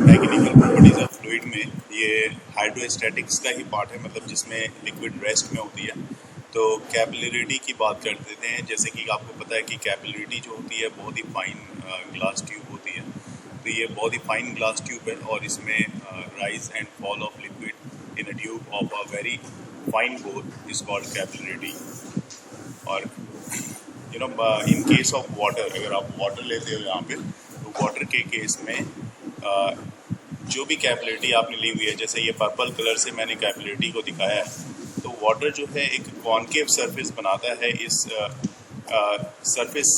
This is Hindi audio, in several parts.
मैकेनिकल प्रॉपर्टीज ऑफ फ्लूइड में ये हाइड्रोस्टैटिक्स का ही पार्ट है, मतलब जिसमें लिक्विड रेस्ट में होती है। तो कैपिलरिटी की बात कर देते हैं। जैसे कि आपको पता है कि कैपिलरिटी जो होती है बहुत ही फाइन ग्लास ट्यूब होती है। तो ये बहुत ही फाइन ग्लास ट्यूब है और इसमें rise and fall of liquid in a tube of a very fine bore is called capillarity. और इन केस ऑफ वाटर, अगर आप वाटर लेते हो यहाँ पे, तो वाटर के केस में जो भी कैपिलरिटी आपने ली हुई है, जैसे ये पर्पल कलर से मैंने कैपिलरिटी को दिखाया है, तो वाटर जो है एक कॉन्केव सरफेस बनाता है इस सरफेस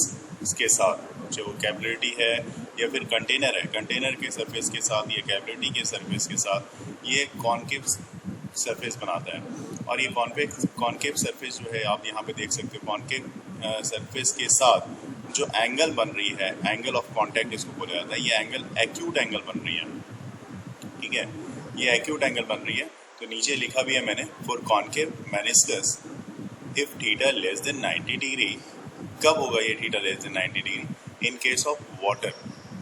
के साथ, जो कैपिलरिटी है या फिर कंटेनर है, कंटेनर के सरफेस के साथ, ये कैपिलरिटी के सरफेस के साथ ये कॉन्केव सरफेस बनाता है। और ये कॉन्केव सरफेस जो है आप यहाँ पे देख सकते हो, कॉन्केव सरफेस के साथ जो एंगल बन रही है, एंगल ऑफ कांटेक्ट इसको बोला जाता है, ये एंगल एक्यूट एंगल बन रही है। ठीक है, ये एक्यूट एंगल बन रही है। तो नीचे लिखा भी है मैंने, for concave meniscus if theta less than 90 degree. कब होगा ये theta less than 90 degree? In case of water.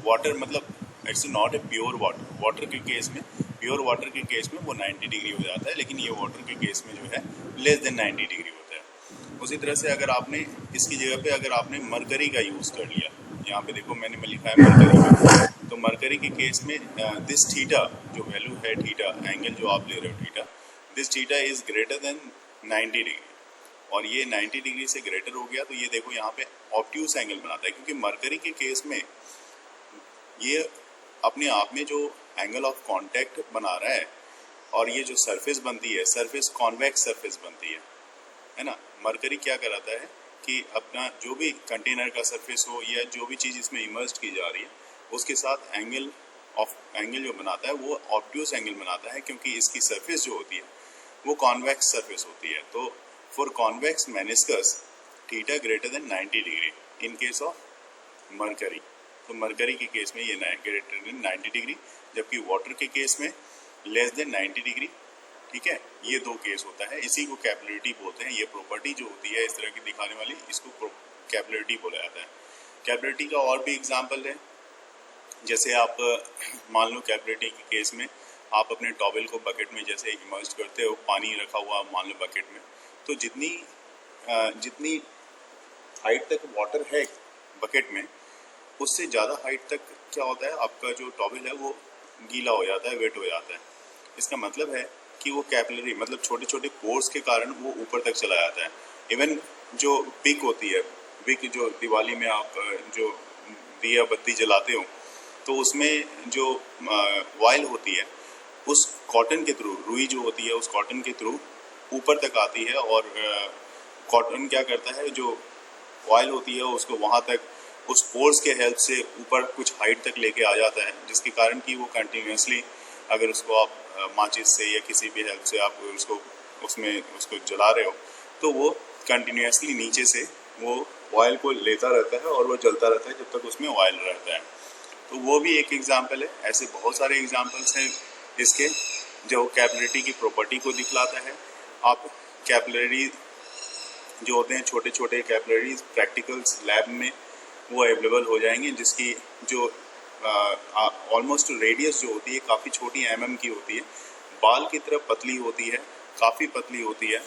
Water मतलब it's not a pure water. Water के केस में, प्योर वाटर के केस में वो 90 डिग्री हो जाता है, लेकिन ये वाटर के केस में जो है लेस देन 90 डिग्री होता है। उसी तरह से अगर आपने इसकी जगह पे अगर आपने मरकरी का यूज़ कर लिया, यहाँ पे देखो मैंने लिखा है मरकरी, तो मरकरी के केस में दिस थीटा, जो वैल्यू है थीटा, एंगल जो आप ले रहे हो theta, this theta is greater than 90 degree, और ये 90 डिग्री से ग्रेटर हो गया, तो ये देखो यहाँ पे ऑब्ट्यूस एंगल बनाता है। क्योंकि मरकरी के केस में ये अपने आप में जो एंगल ऑफ कांटेक्ट बना रहा है, और ये जो सरफेस बनती है, सरफेस कॉन्वेक्स सरफेस बनती है ना। मरकरी क्या कराता है कि अपना जो भी कंटेनर का सरफेस हो या जो भी चीज़ इसमें इमर्ज की जा रही है, उसके साथ एंगल जो बनाता है वो ऑब्ट्यूस एंगल बनाता है, क्योंकि इसकी सरफेस जो होती है वो कॉन्वेक्स सरफेस होती है। तो for convex meniscus theta greater than 90 degree in case of mercury. तो मरकरी के केस में ये ग्रेटर देन 90 डिग्री, जबकि वाटर के केस में लेस देन 90 डिग्री। ठीक है, ये दो केस होता है, इसी को कैपिलरिटी बोलते हैं। ये प्रॉपर्टी जो होती है इस तरह की दिखाने वाली, इसको कैपिलरिटी बोला जाता है। कैपिलरिटी का और भी एग्जांपल है, जैसे आप मान लो कैपिलरिटी के केस में आप अपने टॉवेल को बकेट में जैसे इमर्ज करते हो, पानी रखा हुआ मान लो बकेट में, तो जितनी हाइट तक वाटर है बकेट में, उससे ज़्यादा हाइट तक क्या होता है, आपका जो टॉवेल है वो गीला हो जाता है, वेट हो जाता है। इसका मतलब है कि वो कैपिलरी, मतलब छोटे छोटे पोर्स के कारण वो ऊपर तक चला जाता है। इवन जो विक होती है, विक जो दिवाली में आप जो दिया बत्ती जलाते हो, तो उसमें जो वायल होती है उस कॉटन के थ्रू, रुई जो होती है उस कॉटन के थ्रू ऊपर तक आती है, और कॉटन क्या करता है, जो वायल होती है उसको वहाँ तक उस पोर्स के हेल्प से ऊपर कुछ हाइट तक लेके आ जाता है, जिसके कारण कि वो कंटिन्यूसली अगर उसको आप माचिस से या किसी भी हेल्प से आप उसको जला रहे हो, तो वो कंटिन्यूसली नीचे से वो ऑयल को लेता रहता है और वो जलता रहता है जब तक उसमें ऑयल रहता है। तो वो भी एक एग्जाम्पल है। ऐसे बहुत सारे एग्जाम्पल्स हैं इसके, जो कैपिलरिटी की प्रॉपर्टी को दिखलाता है। आप कैपिलरी जो होते हैं, छोटे छोटे कैपिलरीज, प्रैक्टिकल्स लैब में वो अवेलेबल हो जाएंगे, जिसकी जो ऑलमोस्ट रेडियस जो होती है काफ़ी छोटी की होती है, बाल की तरफ पतली होती है, काफ़ी पतली होती है।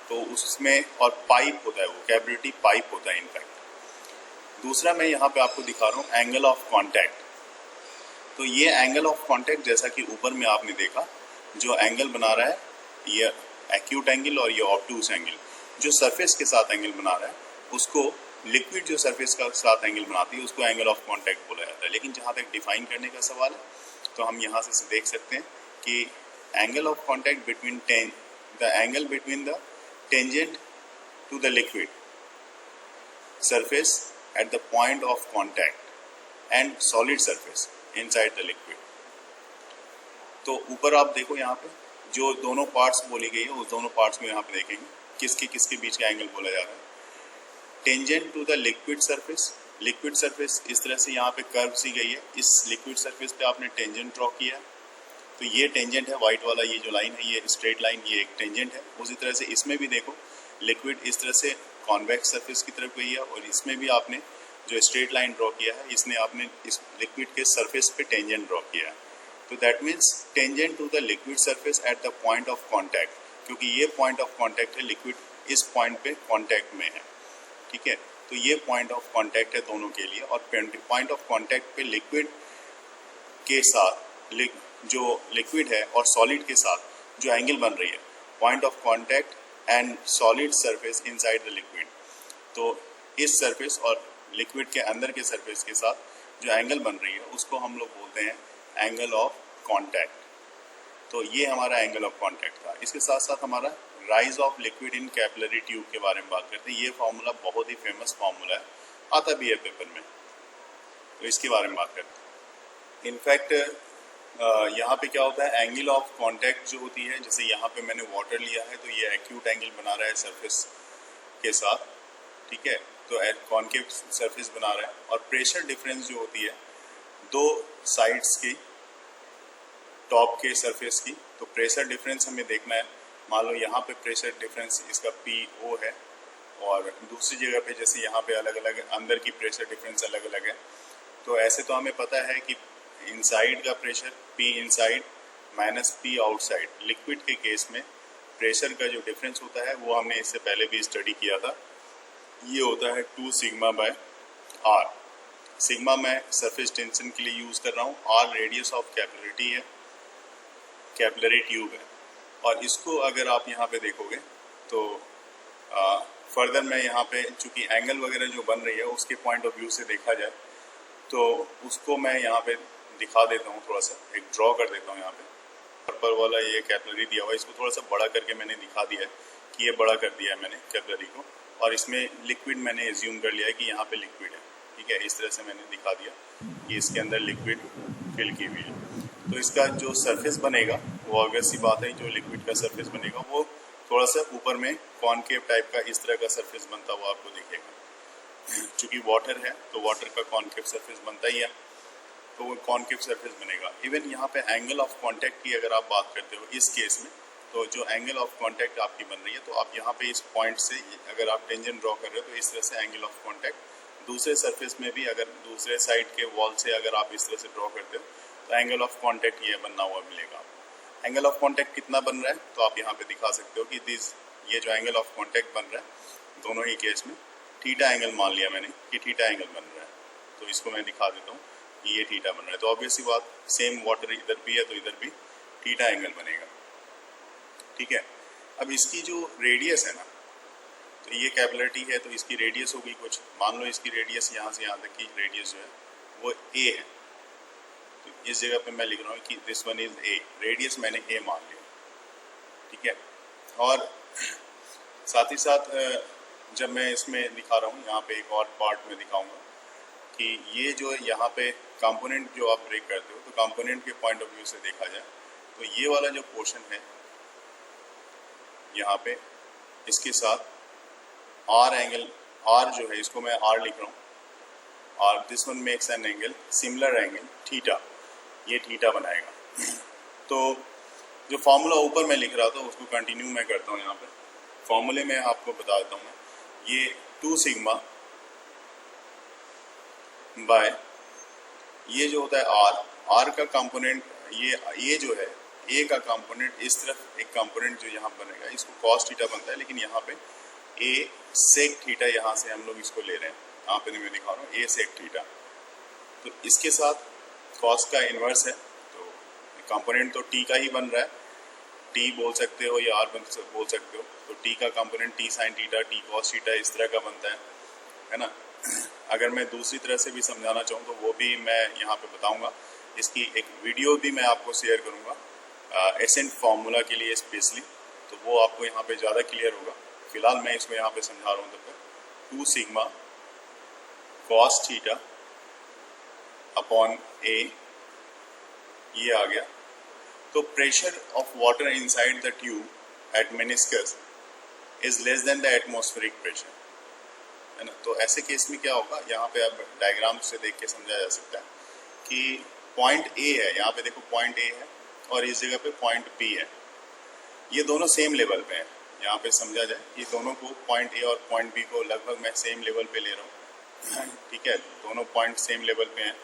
तो उसमें और पाइप होता है, वो कैपिलरिटी पाइप होता है इनफैक्ट। दूसरा मैं यहाँ पे आपको दिखा रहा हूँ एंगल ऑफ कांटेक्ट। तो ये एंगल ऑफ कांटेक्ट, जैसा कि ऊपर में आपने देखा, जो एंगल बना रहा है ये एक्यूट एंगल और ये ऑब्ट्यूस एंगल, जो सरफेस के साथ एंगल बना रहा है उसको लिक्विड जो सरफेस का साथ एंगल बनाती है उसको एंगल ऑफ कांटेक्ट बोला जाता है। लेकिन जहाँ तक डिफाइन करने का सवाल है, तो हम यहाँ से देख सकते हैं कि angle of contact between the angle between the tangent to the liquid surface at the point of contact and solid surface inside the liquid. तो ऊपर आप देखो, यहाँ पे जो दोनों पार्ट्स बोली गई है उस दोनों पार्ट्स में यहाँ पे देखेंगे किसके बीच का एंगल बोला जा रहा है। Tangent to the liquid surface, liquid surface इस तरह से यहाँ पे कर्व सी गई है, इस लिक्विड सरफेस पे आपने टेंजेंट ड्रॉ किया है, तो ये टेंजेंट है, वाइट वाला ये जो लाइन है, ये स्ट्रेट लाइन, ये एक टेंजेंट है। उसी तरह से इसमें भी देखो, लिक्विड इस तरह से कॉन्वेक्स सरफेस की तरफ गई है, और इसमें भी आपने जो स्ट्रेट लाइन ड्रॉ किया है, इसने आपने इस लिक्विड के सरफेस पे टेंजेंट ड्रॉ किया है। तो that means tangent to the liquid surface at the point of contact, क्योंकि ये पॉइंट ऑफ कॉन्टैक्ट है, लिक्विड इस पॉइंट पे कॉन्टैक्ट में है, ठीक है। तो ये पॉइंट ऑफ कॉन्टैक्ट है दोनों के लिए, और पॉइंट ऑफ कॉन्टैक्ट पे लिक्विड के साथ जो लिक्विड है और सॉलिड के साथ जो एंगल बन रही है, point of contact and solid surface inside the liquid, तो इस सरफेस और लिक्विड के अंदर के सरफेस के साथ जो एंगल बन रही है उसको हम लोग बोलते हैं एंगल ऑफ कॉन्टैक्ट। तो ये हमारा एंगल ऑफ कॉन्टैक्ट था। इसके साथ साथ हमारा rise of liquid in capillary tube के बारे में बात करते हैं। ये फार्मूला बहुत ही फेमस फार्मूला है, आता भी है पेपर में, तो इसके बारे में बात करते हैं। इनफैक्ट यहाँ पे क्या होता है, एंगल ऑफ कॉन्टैक्ट जो होती है, जैसे यहाँ पे मैंने वाटर लिया है तो ये एक्यूट एंगल बना रहा है सरफेस के साथ, ठीक है, तो कॉन्केव सरफेस बना रहा है। और प्रेशर डिफरेंस जो होती है दो साइड्स की, टॉप के सरफेस की, तो प्रेशर डिफरेंस हमें देखना है। मान लो यहाँ पे प्रेशर डिफरेंस इसका PO है, और दूसरी जगह पे जैसे यहाँ पे अलग अलग अंदर की प्रेशर डिफरेंस अलग अलग है। तो ऐसे तो हमें पता है कि इनसाइड का pressure P inside minus P outside, liquid के केस में प्रेशर का जो डिफरेंस होता है वो हमने इससे पहले भी स्टडी किया था। ये होता है 2 सिग्मा बाय R। सिग्मा मैं सरफेस टेंशन के लिए यूज़ कर रहा हूँ, R रेडियस ऑफ कैपिलरिटी है, कैपिलरी ट्यूब है। और इसको अगर आप यहाँ पे देखोगे तो फर्दर मैं यहाँ पे चूँकि एंगल वगैरह जो बन रही है उसके पॉइंट ऑफ व्यू से देखा जाए तो उसको मैं यहाँ पे दिखा देता हूँ, थोड़ा सा एक ड्रॉ कर देता हूँ। यहाँ पे पर्पल वाला ये कैपिलरी दिया हुआ है, इसको थोड़ा सा बड़ा करके मैंने दिखा दिया है कि ये बड़ा कर दिया है मैंने कैपिलरी को, और इसमें लिक्विड मैंने एज्यूम कर लिया है कि यहाँ पे लिक्विड है, ठीक है। इस तरह से मैंने दिखा दिया कि इसके अंदर लिक्विड फिल की हुई है। तो इसका जो सरफेस बनेगा वो ऑब्वियस सी बात है, जो लिक्विड का सरफेस बनेगा वो थोड़ा सा ऊपर में कॉनकेव टाइप का इस तरह का सरफेस बनता हुआ आपको दिखेगा। चूँकि वाटर है तो वाटर का कॉनकेव सरफेस बनता ही है, तो वो कॉनकेव सरफेस बनेगा। इवन यहाँ पे एंगल ऑफ कॉन्टैक्ट की अगर आप बात करते हो इस केस में, तो जो एंगल ऑफ कॉन्टैक्ट आपकी बन रही है, तो आप यहाँ पे इस पॉइंट से अगर आप टेंजेंट ड्रॉ कर रहे हो तो इस तरह से एंगल ऑफ कॉन्टैक्ट दूसरे सरफेस में भी, अगर दूसरे साइड के वॉल से अगर आप इस तरह से ड्रॉ करते हो तो एंगल ऑफ कॉन्टैक्ट ये बनना हुआ मिलेगा। एंगल ऑफ कॉन्टैक्ट कितना बन रहा है तो आप यहाँ पे दिखा सकते हो कि ये जो एंगल ऑफ कॉन्टैक्ट बन रहा है दोनों ही केस में थीटा एंगल मान लिया मैंने कि थीटा एंगल बन रहा है, तो इसको मैं दिखा देता हूँ कि ये थीटा बन रहा है। तो ऑब्वियस सी बात, सेम वाटर इधर भी है तो इधर भी थीटा एंगल बनेगा, ठीक है। अब इसकी जो रेडियस है ना, तो ये कैपिलरिटी है तो इसकी रेडियस होगी कुछ, मान लो इसकी रेडियस यहाँ से यहाँ तक की रेडियस जो है वो A है, तो इस जगह पे मैं लिख रहा हूँ कि this one is A, radius मैंने A मान लिया, ठीक है। और साथ ही साथ जब मैं इसमें दिखा रहा हूँ, यहाँ पे एक और पार्ट में दिखाऊंगा कि ये जो यहाँ पे कंपोनेंट जो आप ब्रेक करते हो, तो कंपोनेंट के पॉइंट ऑफ व्यू से देखा जाए तो ये वाला जो पोर्शन है यहाँ पे, इसके साथ R एंगल, R जो है इसको मैं R लिख रहा हूँ, और this one makes an angle similar angle theta, ये थीटा बनाएगा। तो जो फार्मूला ऊपर मैं लिख रहा था उसको कंटिन्यू मैं करता हूँ। यहाँ पे फॉर्मूले में आपको बता देता हूँ मैं, ये 2 सिग्मा बाय ये जो होता है R का कंपोनेंट, ये जो है A का कंपोनेंट, इस तरफ एक कंपोनेंट जो यहाँ बनेगा इसको कॉस थीटा बनता है, लेकिन यहाँ पे A सेक थीटा यहाँ से हम लोग इसको ले रहे हैं, यहाँ पे मैं दिखा रहा हूँ A सेक थीटा। तो इसके साथ कॉस का इन्वर्स है, तो कंपोनेंट तो T का ही बन रहा है, T बोल सकते हो या R बोल सकते हो। तो T का component T sine theta, T cos theta इस तरह का बनता है ना। अगर मैं दूसरी तरह से भी समझाना चाहूँ तो वो भी मैं यहाँ पे बताऊँगा, इसकी एक वीडियो भी मैं आपको शेयर करूँगा एसेंट फार्मूला के लिए स्पेशली, तो वो आपको यहाँ पे ज़्यादा क्लियर होगा। फिलहाल मैं इसको यहाँ पे समझा रहा हूँ तब तक। 2 sigma cos theta upon A, ये आ गया। तो pressure of water inside the tube at meniscus is less than the atmospheric pressure, है ना। तो ऐसे केस में क्या होगा, यहाँ पे अब डायग्राम से देख के समझा जा सकता है कि पॉइंट A है, यहाँ पे देखो पॉइंट A है और इस जगह पे पॉइंट B है, ये दोनों सेम लेवल पे हैं। यहाँ पे समझा जाए कि दोनों को पॉइंट A और पॉइंट B को लगभग मैं सेम लेवल पे ले रहा हूँ, ठीक है, दोनों पॉइंट सेम लेवल पे हैं।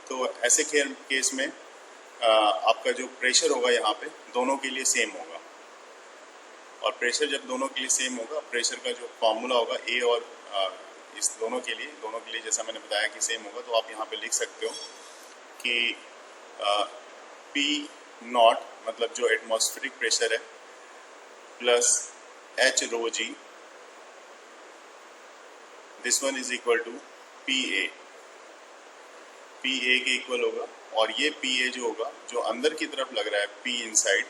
तो ऐसे केस में आपका जो प्रेशर होगा यहाँ पे दोनों के लिए सेम होगा। और प्रेशर जब दोनों के लिए सेम होगा, प्रेशर का जो फॉर्मूला होगा ए और इस दोनों के लिए जैसा मैंने बताया कि सेम होगा, तो आप यहाँ पे लिख सकते हो कि पी नॉट मतलब जो एटमॉस्फेरिक प्रेशर है plus H rho G, this one is equal to P A. P A के इक्वल होगा, और ये पी ए जो होगा जो अंदर की तरफ लग रहा है पी इनसाइड,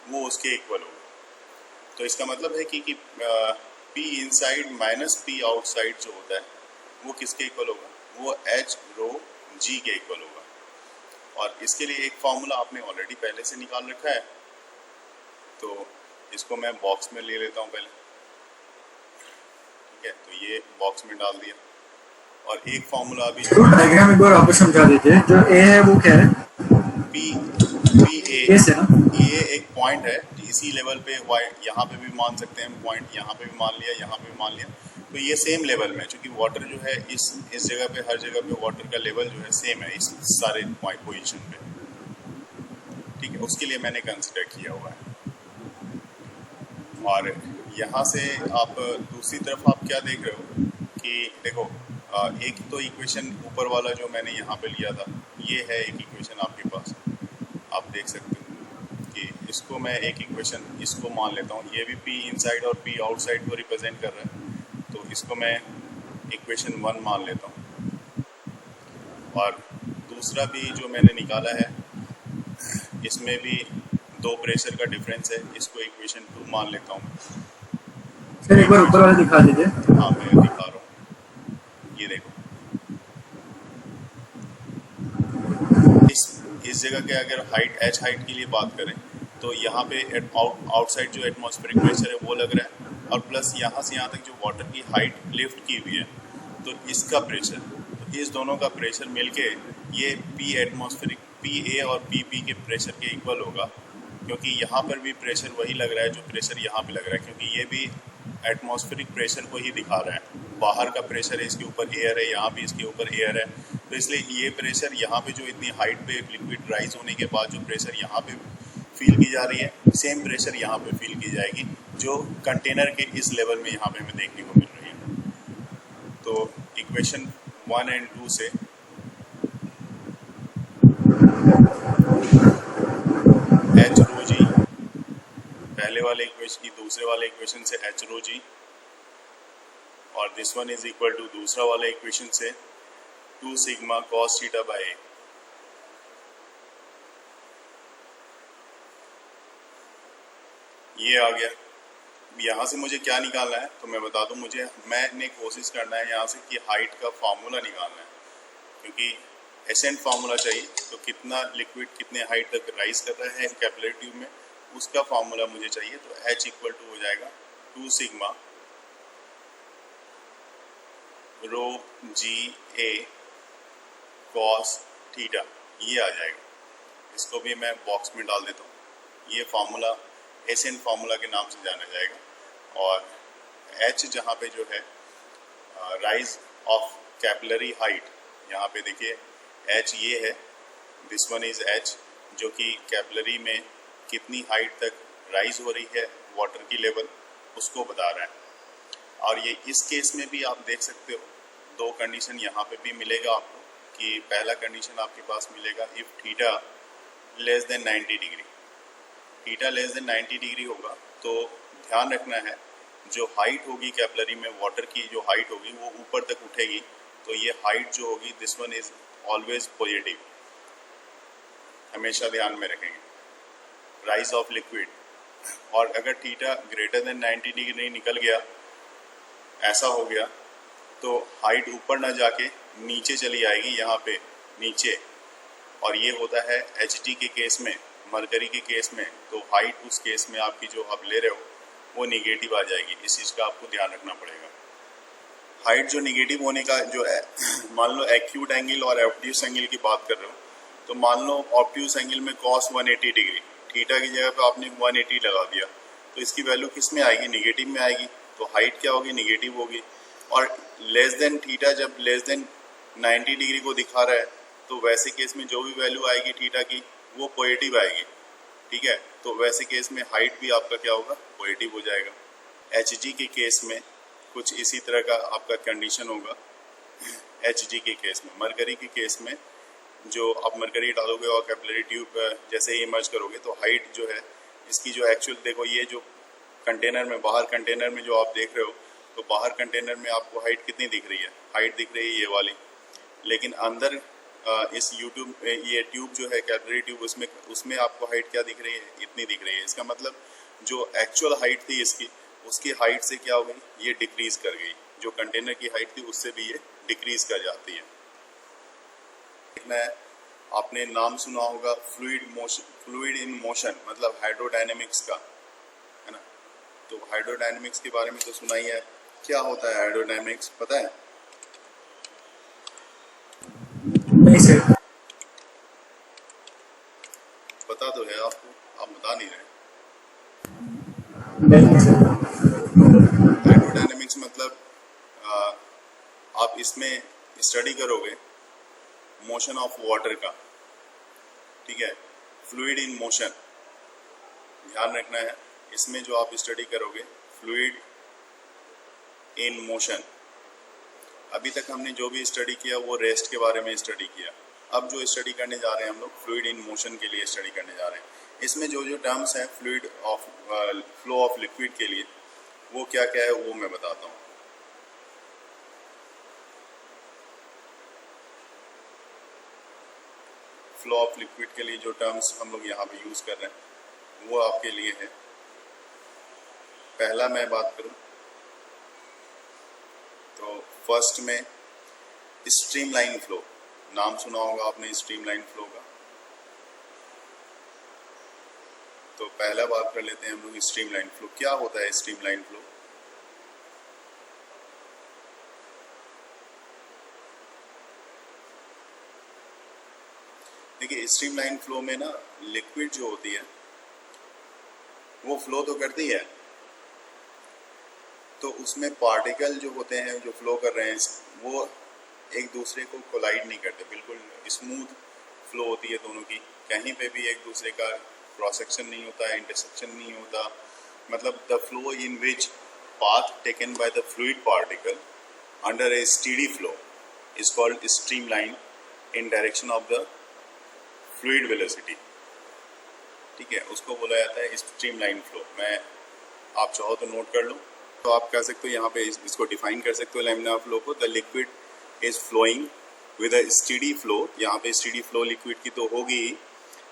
वो उसके इक्वल होगा। तो इसका मतलब है कि P inside minus P outside जो होता है वो किसके इक्वल होगा, वो एच रो जी के इक्वल होगा। और इसके लिए एक फॉर्मूला आपने ऑलरेडी पहले से निकाल रखा है, तो इसको मैं बॉक्स में ले लेता हूँ पहले, ठीक है। तो ये बॉक्स में डाल दिया, और एक फॉर्मूला अभी डायग्राम एक बार आपको समझा दीजिए। जो ए है वो क्या है? पी ए ये एक पॉइंट है इसी लेवल पे, यहाँ पे भी मान सकते हैं पॉइंट, यहाँ पे भी मान लिया, यहाँ पे भी मान लिया। तो ये सेम लेवल में, क्योंकि वाटर जो है इस जगह पे, हर जगह पे वाटर का लेवल जो है सेम है इस सारे पोजीशन पे, ठीक है। उसके लिए मैंने कंसिडर किया हुआ है। और यहाँ से आप दूसरी तरफ आप क्या देख रहे हो कि देखो, एक तो इक्वेशन ऊपर वाला जो मैंने यहाँ पे लिया था, ये है एक इक्वेशन आपके पास, आप देख सकते हो कि इसको मैं एक इक्वेशन इसको मान लेता हूँ, ये भी पी इनसाइड और पी आउटसाइड को रिप्रेजेंट कर रहा है, तो इसको मैं इक्वेशन 1 मान लेता हूँ। और दूसरा भी जो मैंने निकाला है, इसमें भी दो प्रेशर का डिफरेंस है, इसको इक्वेशन 2 मान लेता हूँ। सर एक बार ऊपर वाला दिखा दीजिए। हाँ मैं दिखा रहा हूँ, ये देखो, इस जगह के अगर हाइट एच हाइट के लिए बात करें तो यहाँ पे आउटसाइड जो एटमॉस्फेरिक प्रेशर है वो लग रहा है, और प्लस यहाँ से यहाँ तक जो वाटर की हाइट लिफ्ट की हुई है, तो इसका प्रेशर, तो इस दोनों का प्रेशर मिलके ये पी एटमॉस्फेरिक पी ए और पी बी के प्रेशर के इक्वल होगा, क्योंकि यहाँ पर भी प्रेशर वही लग रहा है जो प्रेशर यहाँ पे लग रहा है, क्योंकि ये भी एटमॉस्फेरिक प्रेशर को ही दिखा रहा है। बाहर का प्रेशर है, इसके ऊपर एयर है, यहाँ भी इसके ऊपर एयर है, तो इसलिए ये प्रेशर यहाँ पे जो इतनी हाइट पे लिक्विड राइज होने के बाद जो प्रेशर यहाँ पे फील की जा रही है, सेम प्रेशर यहाँ पे फील की जाएगी जो कंटेनर के इस लेवल में यहाँ पे हमें देखने को मिल रही है। तो इक्वेशन 1 और 2 से एच रो जी, पहले वाले इक्वेशन की दूसरे वाले इक्वेशन से एच रो जी, और this one is equal to दूसरा वाला इक्वेशन से 2 sigma cos theta by A. ये आ गया। यहाँ से मुझे क्या निकालना है तो मैं बता दूं, मैंने कोशिश करना है यहाँ से कि हाइट का फार्मूला निकालना है, क्योंकि एसेंट फार्मूला चाहिए, तो कितना लिक्विड कितने हाइट तक राइज कर रहा है कैपिलरी ट्यूब में, उसका फार्मूला मुझे चाहिए। तो H इक्वल टू हो जाएगा 2 सिग्मा रो जी ए कॉस थीटा, ये आ जाएगा। इसको भी मैं बॉक्स में डाल देता हूँ। ये फार्मूला एसेंट फार्मूला के नाम से जाना जाएगा। और H जहाँ पे जो है राइज ऑफ कैपिलरी हाइट, यहाँ पे देखिए H ये है, दिस वन इज H, जो कि कैपिलरी में कितनी हाइट तक राइज हो रही है वाटर की लेवल, उसको बता रहा है। और ये इस केस में भी आप देख सकते हो, दो कंडीशन यहाँ पे भी मिलेगा आपको, कि पहला कंडीशन आपके पास मिलेगा if theta less than 90 degree, theta less than 90 degree होगा तो ध्यान रखना है जो हाइट होगी कैपिलरी में वाटर की, जो हाइट होगी वो ऊपर तक उठेगी, तो ये हाइट जो होगी this one is always positive, हमेशा ध्यान में रखेंगे, राइज ऑफ लिक्विड। और अगर थीटा ग्रेटर देन 90 डिग्री निकल गया, ऐसा हो गया, तो हाइट ऊपर ना जाके नीचे चली आएगी, यहाँ पे नीचे, और ये होता है एचडी के केस में, मरकरी के केस में, तो हाइट उस केस में आपकी जो आप ले रहे हो वो निगेटिव आ जाएगी। इस चीज़ का आपको ध्यान रखना पड़ेगा। हाइट जो निगेटिव होने का जो है, मान लो एक्यूट एंगल और ऑब्ट्यूस एंगल की बात कर रहे हो, तो मान लो ऑब्ट्यूस एंगल में कॉस 180 डिग्री, थीटा की जगह पे आपने 180 लगा दिया, तो इसकी वैल्यू किस में आएगी, निगेटिव में आएगी, तो हाइट क्या होगी, निगेटिव होगी। और लेस देन थीटा जब लेस देन 90 डिग्री को दिखा रहा है, तो वैसे केस में जो भी वैल्यू आएगी थीटा की वो पॉजिटिव आएगी, ठीक है। तो वैसे केस में हाइट भी आपका क्या होगा, पॉजिटिव हो जाएगा। HG के केस में कुछ इसी तरह का आपका कंडीशन होगा। HG के केस में, मरकरी के केस में जो आप मरकरी डालोगे और कैपिलरी ट्यूब जैसे ही इमर्ज करोगे तो हाइट जो है इसकी जो एक्चुअल, देखो ये जो कंटेनर में, बाहर कंटेनर में जो आप देख रहे हो, तो बाहर कंटेनर में आपको हाइट कितनी दिख रही है, हाइट दिख रही है ये वाली, लेकिन अंदर इस ये ट्यूब जो है कैपिलरी ट्यूब, उसमें आपको हाइट क्या दिख रही है, इतनी दिख रही है। इसका मतलब जो एक्चुअल हाइट थी इसकी, उसकी हाइट से क्या हो गई, ये डिक्रीज कर गई। जो कंटेनर की हाइट थी उससे भी ये डिक्रीज कर जाती है। देखना है, आपने नाम सुना होगा फ्लूइड इन मोशन, मतलब हाइड्रोडायनेमिक्स का, है ना। तो हाइड्रोडायनेमिक्स के बारे में तो सुना ही है। क्या होता है हाइड्रोडायनेमिक्स, पता है? नहीं सर। पता तो है आपको, आप बता नहीं रहे। नहीं सर। हाइड्रोडायनेमिक्स मतलब आप इसमें स्टडी करोगे मोशन ऑफ वाटर का, ठीक है, फ्लूइड इन मोशन, ध्यान रखना है। इसमें जो आप स्टडी करोगे फ्लूइड इन मोशन, अभी तक हमने जो भी स्टडी किया वो रेस्ट के बारे में स्टडी किया। अब जो स्टडी करने जा रहे हैं हम लोग फ्लूइड इन मोशन के लिए स्टडी करने जा रहे हैं। इसमें जो जो टर्म्स हैं fluid of flow of liquid के लिए, वो क्या क्या है वो मैं बताता हूँ। फ्लो ऑफ लिक्विड के लिए जो टर्म्स हम लोग यहाँ पे यूज कर रहे हैं वो आपके लिए है। पहला मैं बात करूँ तो फर्स्ट में स्ट्रीमलाइन फ्लो, नाम सुना होगा आपने स्ट्रीमलाइन फ्लो का। तो पहला बात कर लेते हैं हम लोग स्ट्रीमलाइन फ्लो। क्या होता है स्ट्रीमलाइन फ्लो? देखिए स्ट्रीमलाइन फ्लो में ना लिक्विड जो होती है वो फ्लो तो करती है, तो उसमें पार्टिकल जो होते हैं जो फ्लो कर रहे हैं वो एक दूसरे को कोलाइड नहीं करते, बिल्कुल स्मूथ फ्लो होती है दोनों की। कहीं पे भी एक दूसरे का क्रॉस सेक्शन नहीं होता है, इंटरसेक्शन नहीं होता। मतलब the flow in which path taken by the fluid particle under A steady flow is called streamline in direction of the fluid velocity, ठीक है, उसको बोला जाता है स्ट्रीमलाइन फ्लो। मैं आप चाहो तो नोट कर लो, तो आप कह सकते हो यहाँ पे इसको डिफाइन कर सकते हो लैमिनार फ्लो को। The liquid is flowing with a steady flow, यहाँ पे स्टेडी फ्लो लिक्विड की तो होगी,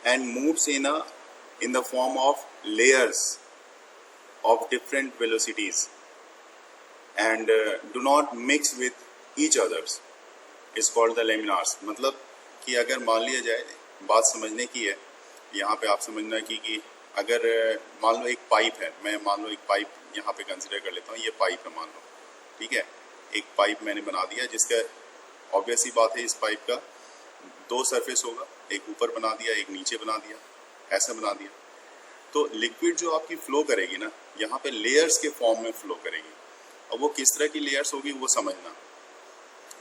and moves in the form of layers of different velocities and do not mix with each others is called the laminars. मतलब कि अगर मान लिया जाए, बात समझने की है यहाँ पे, आप समझना कि अगर मान लो एक पाइप है, मैं मान लो एक पाइप यहाँ पे कंसिडर कर लेता हूँ, ये पाइप है मान लो, ठीक है, एक पाइप मैंने बना दिया जिसका ऑब्वियस ही बात है इस पाइप का दो सरफेस होगा, एक ऊपर बना दिया एक नीचे बना दिया, ऐसा बना दिया। तो लिक्विड जो आपकी फ्लो करेगी ना यहाँ पे लेयर्स के फॉर्म में फ्लो करेगी। अब वो किस तरह की लेयर्स होगी वो समझना,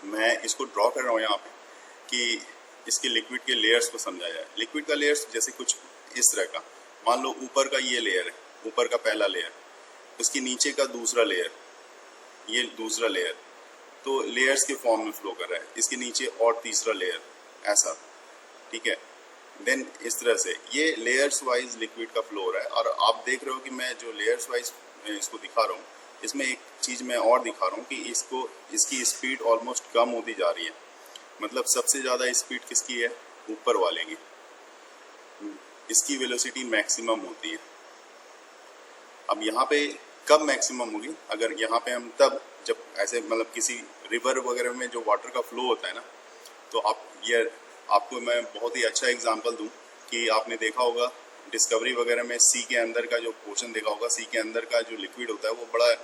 मैं इसको ड्रॉ कर रहा हूँ यहाँ पे कि इसके लिक्विड के लेयर्स को समझा जाए। लिक्विड का लेयर्स जैसे कुछ इस तरह का, मान लो ऊपर का ये लेयर है, ऊपर का पहला लेयर, उसके नीचे का दूसरा लेयर, ये दूसरा लेयर, तो लेयर्स के फॉर्म में फ्लो कर रहा है। इसके नीचे और तीसरा लेयर, ऐसा, ठीक है। देन इस तरह से ये लेयर्स वाइज लिक्विड का फ्लो हो रहा है। और आप देख रहे हो कि मैं जो लेयर्स वाइज इसको दिखा रहा हूँ, इसमें एक चीज़ मैं और दिखा रहा हूँ कि इसकी स्पीड ऑलमोस्ट कम होती जा रही है। मतलब सबसे ज़्यादा स्पीड किसकी है? ऊपर वाले की, इसकी वेलोसिटी मैक्सिमम होती है। अब यहाँ पे कब मैक्सिमम होगी? अगर यहाँ पे हम तब जब ऐसे मतलब किसी रिवर वगैरह में जो वाटर का फ्लो होता है ना, तो आपको मैं बहुत ही अच्छा एग्जांपल दूं कि आपने देखा होगा डिस्कवरी वगैरह में सी के अंदर का जो पोर्शन देखा होगा, सी के अंदर का जो लिक्विड होता है वो बड़ा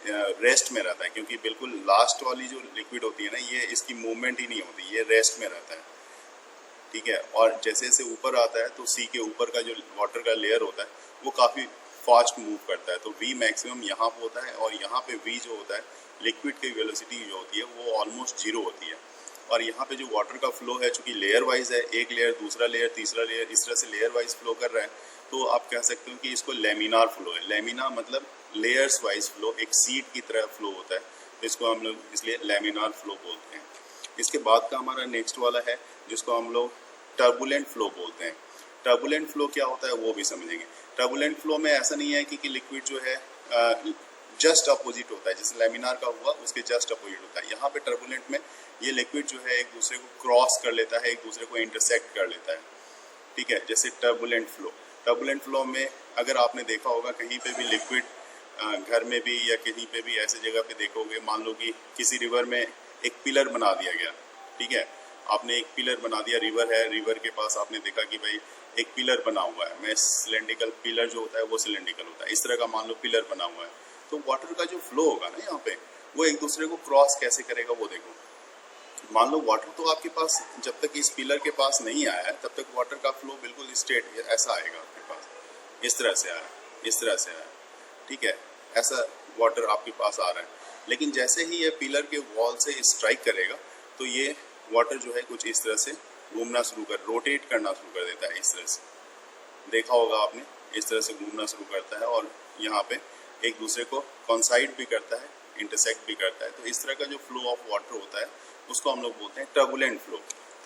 रेस्ट में रहता है, क्योंकि बिल्कुल लास्ट वाली जो लिक्विड होती है ना, ये इसकी मूवमेंट ही नहीं होती, ये रेस्ट में रहता है, ठीक है। और जैसे जैसे ऊपर आता है तो सी के ऊपर का जो वाटर का लेयर होता है वो काफ़ी फास्ट मूव करता है, तो वी मैक्सिमम यहाँ पे होता है। और यहाँ पे वी जो होता है लिक्विड की वेलोसिटी जो होती है वो ऑलमोस्ट जीरो होती है। और यहाँ पे जो वाटर का फ्लो है चूँकि लेयर वाइज है, एक लेयर दूसरा लेयर तीसरा लेयर इस तरह से लेयर वाइज फ्लो कर रहा है, तो आप कह सकते हो कि इसको लेमिनार फ्लो है। लेमिना मतलब लेयर्स वाइज फ्लो, एक सीड की तरह फ्लो होता है, तो इसको हम लोग इसलिए लेमिनार फ्लो बोलते हैं। इसके बाद का हमारा नेक्स्ट वाला है जिसको हम लोग टर्बुलेंट फ्लो बोलते हैं। टर्बुलेंट फ्लो क्या होता है वो भी समझेंगे। टर्बुलेंट फ्लो में ऐसा नहीं है कि लिक्विड जो है जस्ट अपोजिट होता है, जैसे लेमिनार का हुआ उसके जस्ट अपोजिट होता है। यहाँ पे टर्बुलेंट में ये लिक्विड जो है एक दूसरे को क्रॉस कर लेता है, एक दूसरे को इंटरसेक्ट कर लेता है, ठीक है। जैसे टर्बुलेंट फ्लो, टर्बुलेंट फ्लो में अगर आपने देखा होगा कहीं पे भी लिक्विड, घर में भी या कहीं पे भी ऐसी जगह पे देखोगे, मान लो कि किसी रिवर में एक पिलर बना दिया गया, ठीक है, आपने एक पिलर बना दिया, रिवर है, रिवर के पास आपने देखा कि भाई एक पिलर बना हुआ है, मैं सिलेंड्रिकल पिलर जो होता है वो सिलेंड्रिकल होता है, इस तरह का मान लो पिलर बना हुआ है, तो वाटर का जो फ्लो होगा ना यहाँ पे वो एक दूसरे को क्रॉस कैसे करेगा वो देखो। मान लो वाटर तो आपके पास जब तक इस पिलर के पास नहीं आया है तब तक वाटर का फ्लो बिल्कुल स्ट्रेट ऐसा आएगा आपके पास, इस तरह से आया, इस तरह से आया, ठीक है, ऐसा वाटर आपके पास आ रहा है। लेकिन जैसे ही ये पिलर के वॉल से स्ट्राइक करेगा तो ये वाटर जो है कुछ इस तरह से घूमना शुरू कर, रोटेट करना शुरू कर देता है, इस तरह से देखा होगा आपने, इस तरह से घूमना शुरू करता है और यहाँ पे एक दूसरे को कॉन्साइड भी करता है, इंटरसेक्ट भी करता है। तो इस तरह का जो फ्लो ऑफ वाटर होता है उसको हम लोग बोलते हैं टर्बुलेंट फ्लो।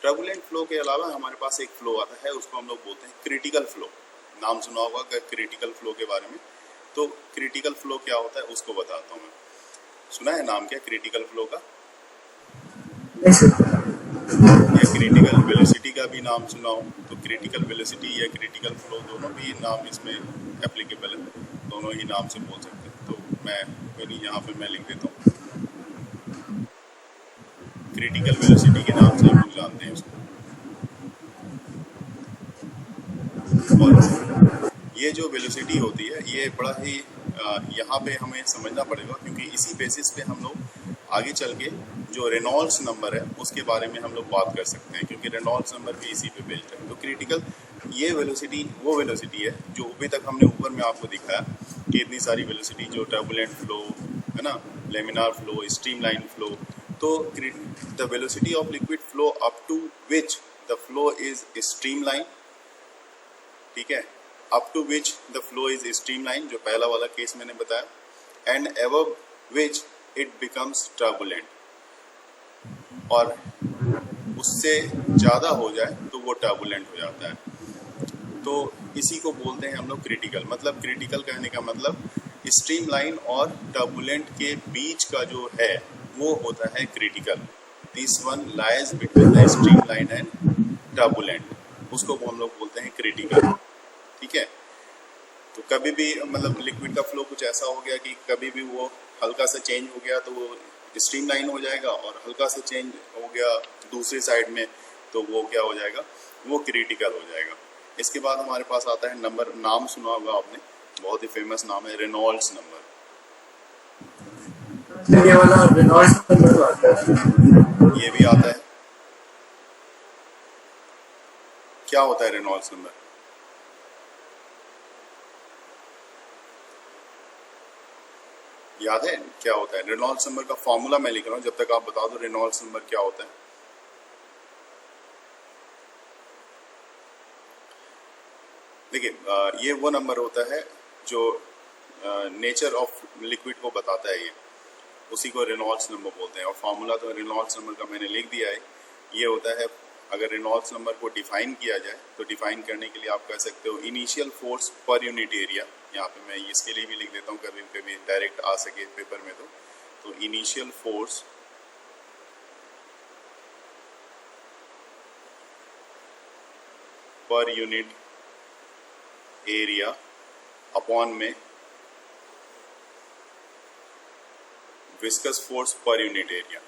टर्बुलेंट फ्लो के अलावा हमारे पास एक फ्लो आता है, उसको हम लोग बोलते हैं क्रिटिकल फ्लो। नाम सुना होगा क्रिटिकल फ्लो के बारे में, तो क्रिटिकल फ्लो क्या होता है उसको बताता हूँ मैं। सुना है नाम क्या क्रिटिकल फ्लो का? या क्रिटिकल वेलोसिटी का भी नाम सुना हो? तो क्रिटिकल वेलोसिटी या क्रिटिकल फ्लो दोनों भी नाम इसमें एप्लीकेबल है, दोनों ही नाम से बोल सकते हैं। तो मैं कोई यहाँ पे मैं लिख देता हूँ, क्रिटिकल वेलोसिटी के नाम से हम लोग जानते हैं उसको। और ये जो वेलोसिटी होती है ये बड़ा ही यहाँ पे हमें समझना पड़ेगा, क्योंकि इसी बेसिस पे हम लोग आगे चल के जो रेनॉल्ड्स नंबर है उसके बारे में हम लोग बात कर सकते हैं, क्योंकि रेनॉल्ड्स नंबर भी इसी पे बेस्ड है। तो क्रिटिकल ये वेलोसिटी वो वेलोसिटी है जो अभी तक हमने ऊपर में आपको दिखाया कि इतनी सारी वेलोसिटी जो टर्बुलेंट फ्लो है ना, लेमिनार फ्लो, स्ट्रीमलाइन फ्लो। तो the velocity of liquid flow up to which the flow is streamline, ठीक है, up to which the flow is streamline, जो पहला वाला केस मैंने बताया, and above which it becomes turbulent, और उससे ज़्यादा हो जाए तो वो टर्बुलेंट हो जाता है। तो इसी को बोलते हैं हम लोग क्रिटिकल। मतलब क्रिटिकल कहने का मतलब स्ट्रीमलाइन और टर्बुलेंट के बीच का जो है वो होता है critical. This one lies between the streamline and turbulent, उसको हम लोग बोलते हैं क्रिटिकल, ठीक है। तो कभी भी मतलब लिक्विड का फ्लो कुछ ऐसा हो गया कि कभी भी वो हल्का सा चेंज हो गया तो वो स्ट्रीमलाइन हो जाएगा, और हल्का सा चेंज हो गया दूसरी साइड में तो वो क्या हो जाएगा, वो क्रिटिकल हो जाएगा। इसके बाद हमारे पास आता है नंबर, नाम सुना होगा आपने, बहुत ही फेमस नाम है रेनॉल्ड्स नंबर। ये वाला रेनॉल्ड्स नंबर तो आता है, ये भी आता है। क्या होता है रेनॉल्ड्स नंबर? याद है क्या होता है? रेनॉल्ड्स नंबर का फॉर्मूला मैं लिख रहा हूँ, जब तक आप बता दो रेनॉल्ड्स नंबर क्या होता है। देखिए ये वो नंबर होता है जो नेचर ऑफ लिक्विड को बताता है, उसी को रेनॉल्ड्स नंबर बोलते हैं। और फार्मूला तो रेनॉल्ड्स नंबर का मैंने लिख दिया है। ये होता है, अगर रेनॉल्ड्स नंबर को डिफाइन किया जाए तो डिफाइन करने के लिए आप कह सकते हो initial force per unit area. यहाँ पे मैं इसके लिए भी लिख देता हूँ, कभी कभी डायरेक्ट आ सके पेपर में। तो initial force per unit area upon में viscous force per unit area.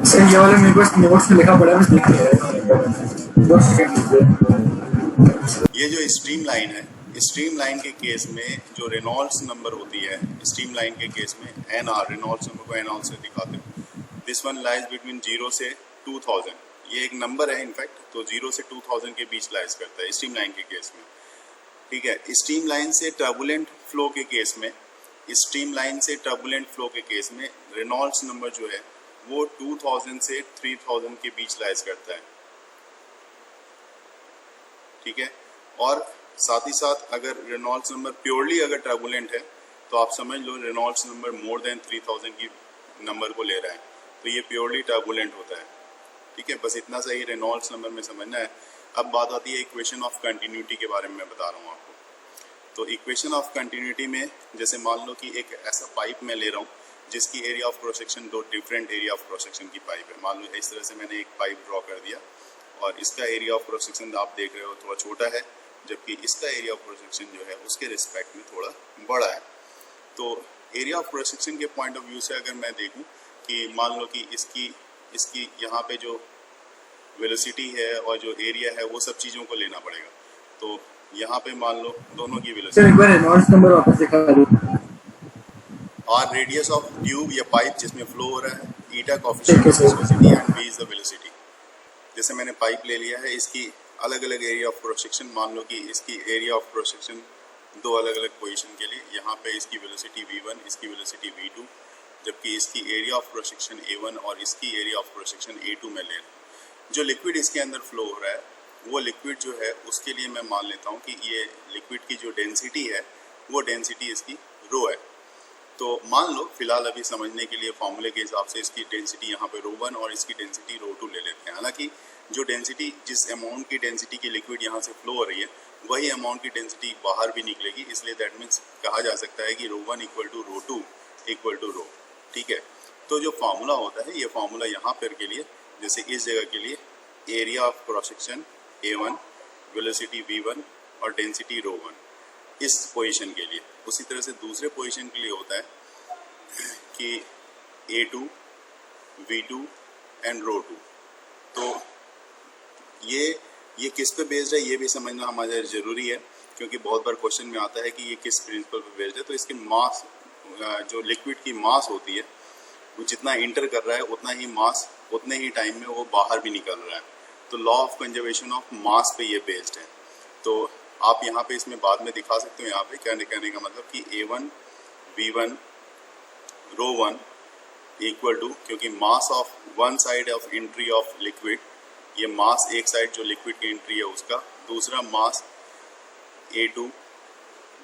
Sir ये वाला मेरे पास नोट्स में लिखा पड़ा है, बस देख लिया है। ये जो स्ट्रीम लाइन है, स्ट्रीम लाइन के केस में जो रेनॉल्ड्स नंबर होती है, स्ट्रीम लाइन के केस में एन आर, रेनॉल्ड्स नंबर को एन आर से दिखाते हैं। दिस वन लाइज बिटवीन 0 से 2000, ये एक नंबर है इनफैक्ट, तो 0 से 2000 के बीच लाइज करता है स्ट्रीम लाइन के केस में। ठीक है, स्ट्रीम लाइन से टर्बुलेंट फ्लो के केस में, स्ट्रीम लाइन से टर्बुलेंट फ्लो के केस में रेनॉल्ड्स नंबर जो है वो 2000 से 3000 के बीच लाइज करता है। ठीक है, और साथ ही साथ अगर रेनॉल्ड्स नंबर प्योरली अगर टर्बुलेंट है तो आप समझ लो रेनॉल्ड्स नंबर मोर देन 3000 की नंबर को ले रहा है, तो ये प्योरली टर्बुलेंट होता है। ठीक है, बस इतना सा ही रेनॉल्ड्स नंबर में समझना है। अब बात आती है इक्वेशन ऑफ कंटिन्यूटी के बारे में मैं बता रहा हूँ आपको। तो इक्वेशन ऑफ कंटिन्यूटी में जैसे मान लो कि एक ऐसा पाइप मैं ले रहा हूँ जिसकी एरिया ऑफ क्रॉस सेक्शन दो different area of cross section की पाइप है। मान लो इस तरह से मैंने एक पाइप ड्रॉ कर दिया और इसका एरिया ऑफ क्रॉस सेक्शन आप देख रहे हो थोड़ा छोटा है, जबकि इसका एरिया ऑफ क्रॉस सेक्शन जो है उसके रिस्पेक्ट में थोड़ा बड़ा है। तो एरिया ऑफ क्रॉस सेक्शन के पॉइंट ऑफ व्यू से अगर मैं देखूं कि मान लो कि इसकी यहाँ पे जो वेलोसिटी है और जो एरिया है वो सब चीज़ों को लेना पड़ेगा। तो यहाँ पे मान लो दोनों की वेलोसिटी, एक बार रेनॉल्ड्स नंबर वापस दिखा दो। और रेडियस ऑफ ट्यूब या पाइप जिसमें फ्लो हो रहा है, eta coefficient of viscosity and v is the velocity. जैसे मैंने पाइप ले लिया है, इसकी अलग अलग एरिया ऑफ क्रॉस सेक्शन, मान लो कि इसकी एरिया ऑफ क्रॉस सेक्शन दो अलग अलग पोजीशन के लिए, यहाँ पे इसकी वेलोसिटी v1, इसकी वेलोसिटी v2, जबकि इसकी area of cross section a1 और इसकी area of cross section a2 में ले रहा हूँ। जो लिक्विड इसके अंदर फ्लो हो रहा है वो लिक्विड जो है उसके लिए मैं मान लेता हूँ कि ये लिक्विड की जो डेंसिटी है वो डेंसिटी इसकी रो है। तो मान लो फिलहाल अभी समझने के लिए फॉर्मूले के हिसाब से इसकी डेंसिटी यहाँ पे रो1 और इसकी डेंसिटी रो2 ले लेते हैं। हालांकि जो डेंसिटी, जिस अमाउंट की डेंसिटी की लिक्विड यहाँ से फ्लो हो रही है वही अमाउंट की डेंसिटी बाहर भी निकलेगी, इसलिए दैट मीन्स कहा जा सकता है कि रो1 इक्वल टू रो2 इक्वल टू रो। ठीक है, तो जो फार्मूला होता है ये फार्मूला यहाँ पर के लिए, जैसे इस जगह के लिए area of cross section a1, velocity v1 और डेंसिटी रो1 इस पोजीशन के लिए। उसी तरह से दूसरे पोजीशन के लिए होता है कि a2, v2 एंड रो2। तो ये किस पे बेस्ड है ये भी समझना हमारे ज़रूरी है, क्योंकि बहुत बार क्वेश्चन में आता है कि ये किस प्रिंसिपल पे बेस्ड है। तो इसके मास, जो लिक्विड की मास होती है वो जितना इंटर कर रहा है उतना ही मास उतने ही टाइम में वो बाहर भी निकल रहा है। तो law of conservation of mass पे ये बेस्ड है। तो आप यहाँ पे इसमें बाद में दिखा सकते हो, यहाँ पे क्या कहने का मतलब कि a1 v1 रो1 इक्वल टू, क्योंकि mass of one side of entry of liquid, ये मास एक साइड जो लिक्विड की एंट्री है उसका, दूसरा मास a2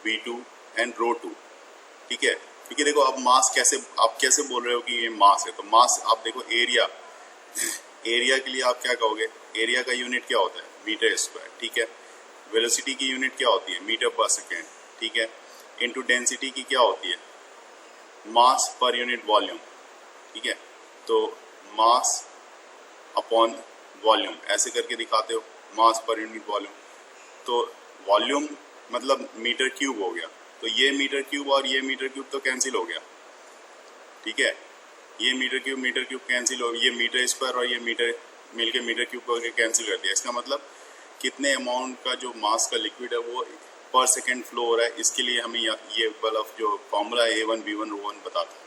v2 एंड रो2। ठीक है, क्योंकि देखो अब मास आप कैसे बोल रहे हो कि ये मास है, तो मास आप देखो एरिया के लिए आप क्या कहोगे, एरिया का यूनिट क्या होता है मीटर स्क्वायर। ठीक है, वेलोसिटी की यूनिट क्या होती है मीटर पर सेकेंड। ठीक है, इनटू डेंसिटी की क्या होती है मास पर यूनिट वॉल्यूम। ठीक है, तो मास अपॉन वॉल्यूम ऐसे करके दिखाते हो, मास पर यूनिट वॉल्यूम। तो वॉल्यूम मतलब मीटर क्यूब हो गया, तो ये मीटर क्यूब और ये मीटर क्यूब तो कैंसिल हो गया। ठीक है, ये मीटर क्यूब कैंसिल हो, ये मीटर स्क्वायर और ये मीटर मिलके मीटर क्यूब करके कैंसिल कर दिया। इसका मतलब कितने अमाउंट का जो मास का लिक्विड है वो पर सेकेंड फ्लो हो रहा है, इसके लिए हमें ये वाला जो फॉर्मूला a1 v1 रो1 बताता है।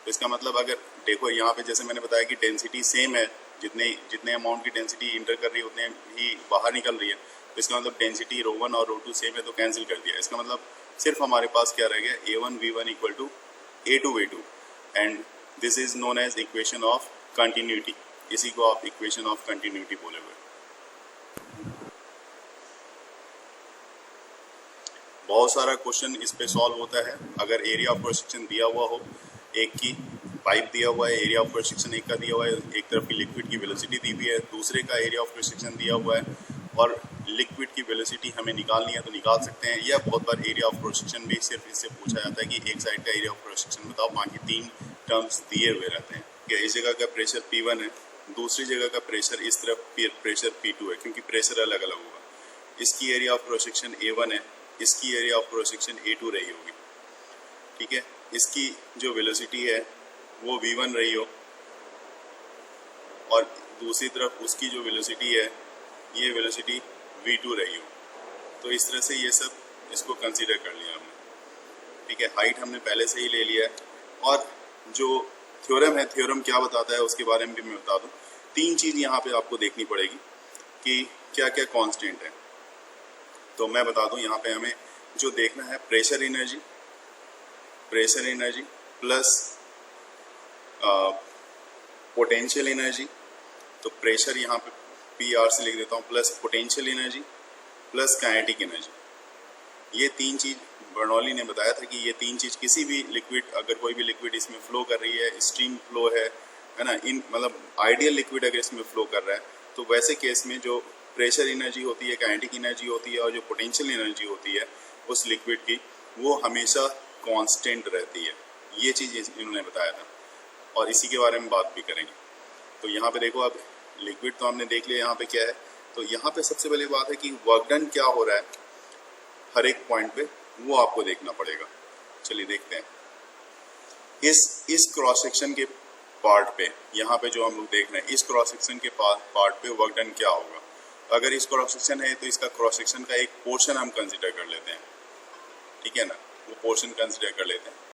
तो इसका मतलब अगर देखो यहाँ पे जैसे मैंने बताया कि डेंसिटी सेम है, जितने अमाउंट की डेंसिटी इंटर कर रही है उतने ही बाहर निकल रही है, तो इसका मतलब डेंसिटी रो1 और रो2 सेम है तो कैंसिल कर दिया। इसका मतलब सिर्फ हमारे पास क्या रह गया a1 v1 equal to a2 v2 and this is known as equation of continuity. इसी को आप इक्वेशन ऑफ कंटिन्यूटी बोले हुए। बहुत सारा क्वेश्चन इस पे सॉल्व होता है अगर एरिया ऑफ क्रॉस सेक्शन दिया हुआ हो, एक की पाइप दिया हुआ है, एरिया ऑफ क्रॉस सेक्शन एक का दिया हुआ है, एक तरफ की लिक्विड की वेलोसिटी दी हुई है, दूसरे का एरिया ऑफ क्रॉस सेक्शन दिया हुआ है और लिक्विड की वेलोसिटी हमें निकालनी है तो निकाल सकते हैं। या बहुत बार एरिया ऑफ क्रॉस सेक्शन भी सिर्फ इससे पूछा जाता है कि एक साइड का एरिया ऑफ क्रॉस सेक्शन बताओ, बाकी तीन टर्म्स दिए हुए रहते हैं। इस जगह का प्रेशर P1 है, दूसरी जगह का प्रेशर इस तरफ प्रेशर P2 है, क्योंकि प्रेशर अलग अलग होगा। इसकी area of cross section A1 है, इसकी area of cross section A2 रही होगी। ठीक है, इसकी जो वेलोसिटी है वो v1 रही हो और दूसरी तरफ उसकी जो वेलोसिटी है ये वेलोसिटी v2 रही हो। तो इस तरह से ये सब इसको कंसीडर कर लिया हमने। ठीक है, हाइट हमने पहले से ही ले लिया है। और जो थ्योरम है, थ्योरम क्या बताता है उसके बारे में भी मैं बता दूं तीन चीज़ यहाँ पे आपको देखनी पड़ेगी कि क्या क्या कांस्टेंट है। तो मैं बता दूं, यहाँ पे हमें जो देखना है pressure energy plus potential energy. तो प्रेशर यहाँ पे PR से लिख देता हूँ, plus potential energy plus kinetic energy. ये तीन चीज़ बर्नौली ने बताया था कि ये तीन चीज़ किसी भी लिक्विड, अगर कोई भी लिक्विड इसमें फ्लो कर रही है, स्टीम फ्लो है ना, इन मतलब आइडियल लिक्विड अगर इसमें फ्लो कर रहा है, तो वैसे केस में जो प्रेशर एनर्जी होती है, काइनेटिक एनर्जी होती है और जो पोटेंशियल एनर्जी होती है उस लिक्विड की, वो हमेशा कांस्टेंट रहती है। ये चीज़ इन्होंने बताया था और इसी के बारे में बात भी करेंगे। तो यहाँ पे देखो, अब लिक्विड तो हमने देख लिया यहाँ पे क्या है। तो यहाँ पे सबसे पहली बात है कि वर्क डन क्या हो रहा है हर एक पॉइंट पे, वो आपको देखना पड़ेगा। चलिए देखते हैं। इस क्रॉस सेक्शन के पार्ट पे, यहाँ पे जो हम लोग देख रहे हैं, इस क्रॉस सेक्शन के पार्ट पे वर्क डन क्या होगा। अगर इस क्रॉस सेक्शन है तो इसका क्रॉस सेक्शन का एक पोर्शन हम कंसिडर कर लेते हैं, ठीक है ना, वो पोर्शन कंसिडर कर लेते हैं।